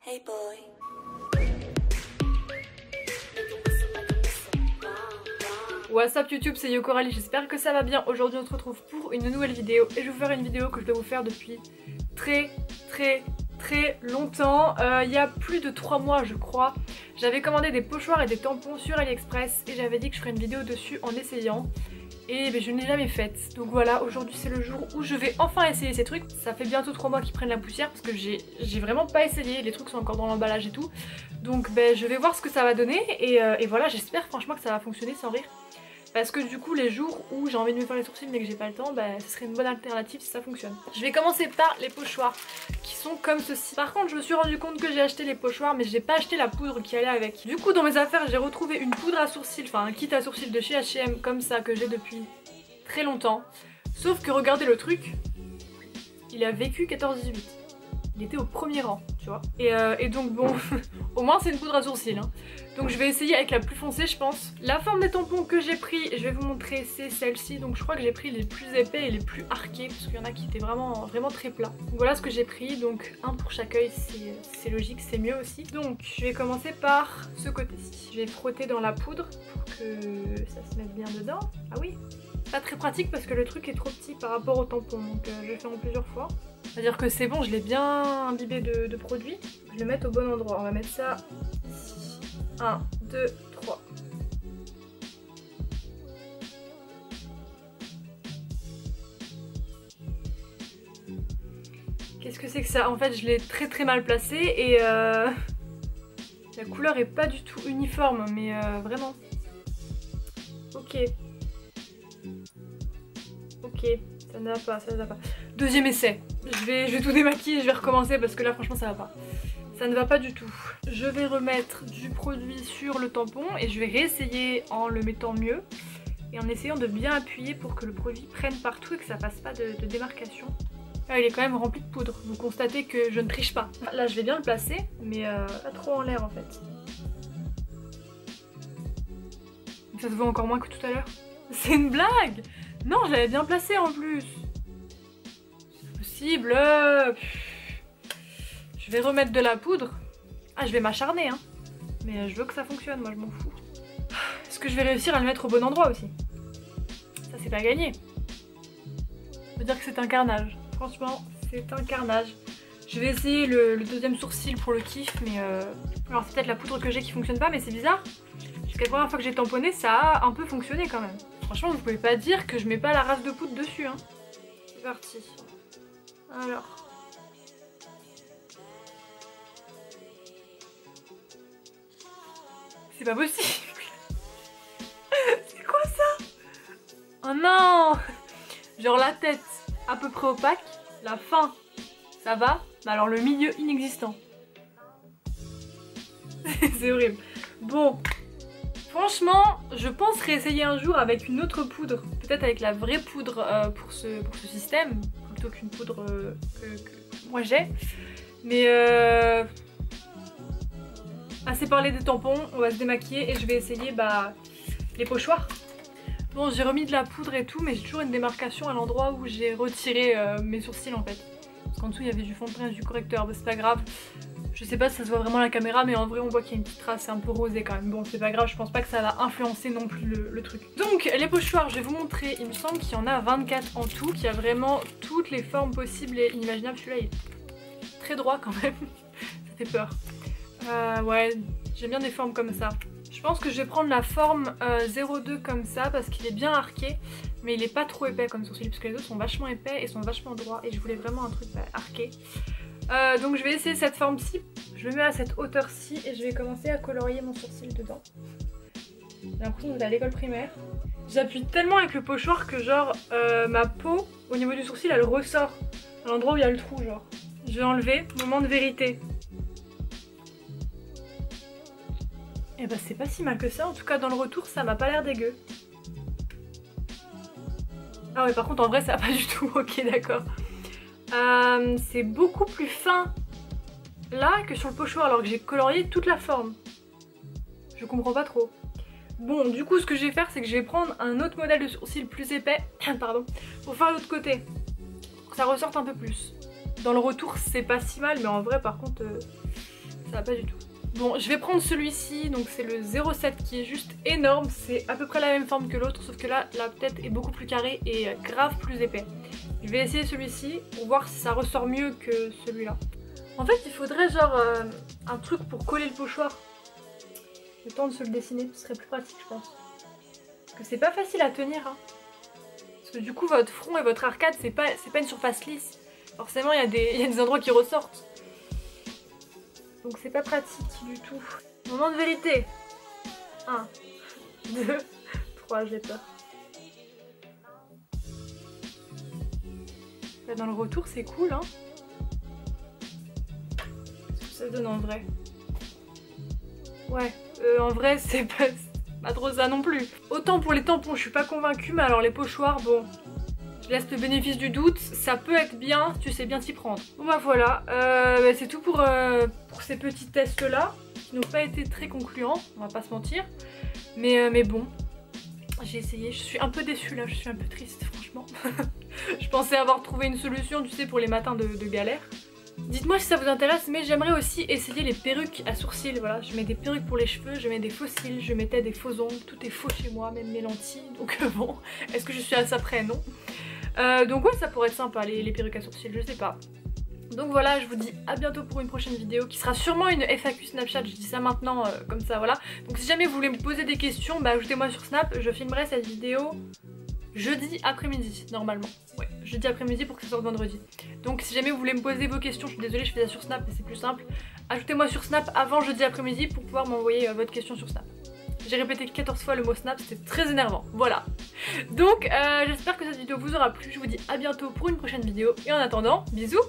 Hey boy. What's up YouTube, c'est Yocoralie, j'espère que ça va bien. Aujourd'hui on se retrouve pour une nouvelle vidéo et je vais vous faire une vidéo que je dois vous faire depuis très longtemps. Il y a plus de 3 mois je crois. J'avais commandé des pochoirs et des tampons sur AliExpress et j'avais dit que je ferais une vidéo dessus en essayant. Et je ne l'ai jamais faite. Donc voilà, aujourd'hui c'est le jour où je vais enfin essayer ces trucs. Ça fait bientôt 3 mois qu'ils prennent la poussière parce que j'ai vraiment pas essayé. Les trucs sont encore dans l'emballage et tout. Donc je vais voir ce que ça va donner et voilà, j'espère franchement que ça va fonctionner sans rire. Parce que du coup les jours où j'ai envie de me faire les sourcils mais que j'ai pas le temps, ce serait une bonne alternative si ça fonctionne. Je vais commencer par les pochoirs qui sont comme ceci. Par contre je me suis rendu compte que j'ai acheté les pochoirs mais j'ai pas acheté la poudre qui allait avec. Du coup dans mes affaires j'ai retrouvé une poudre à sourcils, enfin un kit à sourcils de chez H&M comme ça que j'ai depuis très longtemps. Sauf que regardez le truc, il a vécu 14-18. Il était au premier rang, tu vois. Et donc bon, au moins c'est une poudre à sourcils. Hein. Donc je vais essayer avec la plus foncée je pense. La forme des tampons que j'ai pris, je vais vous montrer, c'est celle-ci. Donc je crois que j'ai pris les plus épais et les plus arqués parce qu'il y en a qui étaient vraiment très plats. Donc voilà ce que j'ai pris, donc un pour chaque œil, c'est logique, c'est mieux aussi. Donc je vais commencer par ce côté-ci. Je vais frotter dans la poudre pour que ça se mette bien dedans. Ah oui, pas très pratique parce que le truc est trop petit par rapport au tampon, donc je vais faire en plusieurs fois. C'est-à-dire que c'est bon, je l'ai bien imbibé de produit. Je vais le mettre au bon endroit. On va mettre ça ici. 1, 2, 3. Qu'est-ce que c'est que ça? En fait, je l'ai très mal placé et la couleur est pas du tout uniforme, mais vraiment. Ok. Ok, ça ne va pas, ça ne va pas. Deuxième essai. Je vais tout démaquiller et je vais recommencer parce que là franchement ça va pas. Ça ne va pas du tout. Je vais remettre du produit sur le tampon et je vais réessayer en le mettant mieux et en essayant de bien appuyer pour que le produit prenne partout et que ça fasse pas de démarcation. Ah, il est quand même rempli de poudre. Vous constatez que je ne triche pas. Là je vais bien le placer mais pas trop en l'air en fait. Ça se voit encore moins que tout à l'heure. C'est une blague! Non, je l'avais bien placé en plus. C'est possible. Je vais remettre de la poudre. Ah, je vais m'acharner, hein. Mais je veux que ça fonctionne, moi je m'en fous. Est-ce que je vais réussir à le mettre au bon endroit aussi? Ça, c'est pas gagné. Je veux dire que c'est un carnage. Franchement, c'est un carnage. Je vais essayer le deuxième sourcil pour le kiff, mais alors c'est peut-être la poudre que j'ai qui fonctionne pas, mais c'est bizarre. Jusqu'à la première fois que j'ai tamponné, ça a un peu fonctionné quand même. Franchement, vous pouvez pas dire que je mets pas la race de poudre dessus, hein. C'est parti. Alors. C'est pas possible. C'est quoi ça? Oh non. Genre la tête à peu près opaque, la fin ça va, mais alors le milieu inexistant. C'est horrible. Bon. Franchement, je pense réessayer un jour avec une autre poudre, peut-être avec la vraie poudre pour ce système, plutôt qu'une poudre que moi j'ai. Mais assez parlé des tampons, on va se démaquiller et je vais essayer les pochoirs. Bon, j'ai remis de la poudre et tout, mais j'ai toujours une démarcation à l'endroit où j'ai retiré mes sourcils en fait. Parce qu'en dessous il y avait du fond de teint et du correcteur, c'est pas grave. Je sais pas si ça se voit vraiment à la caméra, mais en vrai on voit qu'il y a une petite trace, c'est un peu rosé quand même. Bon, c'est pas grave, je pense pas que ça va influencer non plus le truc. Donc les pochoirs, je vais vous montrer, il me semble qu'il y en a 24 en tout, qu'il y a vraiment toutes les formes possibles et inimaginables. Celui-là il est très droit quand même, ça fait peur. Ouais, j'aime bien des formes comme ça. Je pense que je vais prendre la forme 02 comme ça parce qu'il est bien arqué, mais il est pas trop épais comme sourcil parce que les autres sont vachement épais et sont vachement droits et je voulais vraiment un truc arqué. Donc je vais essayer cette forme-ci, je le mets à cette hauteur-ci et je vais commencer à colorier mon sourcil dedans. J'ai l'impression d'être à l'école primaire. J'appuie tellement avec le pochoir que genre ma peau au niveau du sourcil elle ressort à l'endroit où il y a le trou genre. Je vais enlever, moment de vérité. Et c'est pas si mal que ça, en tout cas dans le retour ça m'a pas l'air dégueu. Ah ouais par contre en vrai ça va pas du tout, ok d'accord. C'est beaucoup plus fin là que sur le pochoir alors que j'ai colorié toute la forme. Je comprends pas trop. Bon du coup ce que je vais faire c'est que je vais prendre un autre modèle de sourcil plus épais pardon, pour faire l'autre côté. Pour que ça ressorte un peu plus. Dans le retour c'est pas si mal mais en vrai par contre ça va pas du tout. Bon, je vais prendre celui-ci, donc c'est le 07 qui est juste énorme, c'est à peu près la même forme que l'autre, sauf que là, la tête est beaucoup plus carrée et grave plus épais. Je vais essayer celui-ci pour voir si ça ressort mieux que celui-là. En fait, il faudrait genre un truc pour coller le pochoir. Le temps de se le dessiner, ce serait plus pratique, je pense. Parce que c'est pas facile à tenir, hein. Parce que du coup, votre front et votre arcade, c'est pas une surface lisse. Forcément, il y a des endroits qui ressortent. Donc c'est pas pratique du tout. Moment de vérité. 1, 2, 3, j'ai peur. Là, dans le retour, c'est cool, hein. Qu'est-ce que ça donne en vrai? Ouais, en vrai, c'est pas trop ça non plus. Autant pour les tampons, je suis pas convaincue, mais alors les pochoirs, bon... Je laisse le bénéfice du doute, ça peut être bien, tu sais bien t'y prendre. Bon bah voilà, c'est tout pour ces petits tests là, qui n'ont pas été très concluants, on va pas se mentir. Mais bon, j'ai essayé, je suis un peu déçue là, je suis un peu triste franchement. Je pensais avoir trouvé une solution, tu sais, pour les matins de galère. Dites-moi si ça vous intéresse, mais j'aimerais aussi essayer les perruques à sourcils, voilà. Je mets des perruques pour les cheveux, je mets des faux cils, je mettais des faux ongles, tout est faux chez moi, même mes lentilles, donc bon, est-ce que je suis à ça près? Non. Donc ouais, ça pourrait être sympa les perruques à sourcils, je sais pas. Donc voilà, je vous dis à bientôt pour une prochaine vidéo qui sera sûrement une FAQ Snapchat, je dis ça maintenant comme ça, voilà. Donc si jamais vous voulez me poser des questions, bah ajoutez-moi sur Snap, je filmerai cette vidéo jeudi après-midi normalement. Ouais, jeudi après-midi pour que ça sorte vendredi. Donc si jamais vous voulez me poser vos questions, je suis désolée, je fais ça sur Snap mais c'est plus simple. Ajoutez-moi sur Snap avant jeudi après-midi pour pouvoir m'envoyer votre question sur Snap. J'ai répété 14 fois le mot Snap, c'était très énervant, voilà. Donc j'espère que cette vidéo vous aura plu, je vous dis à bientôt pour une prochaine vidéo et en attendant, bisous.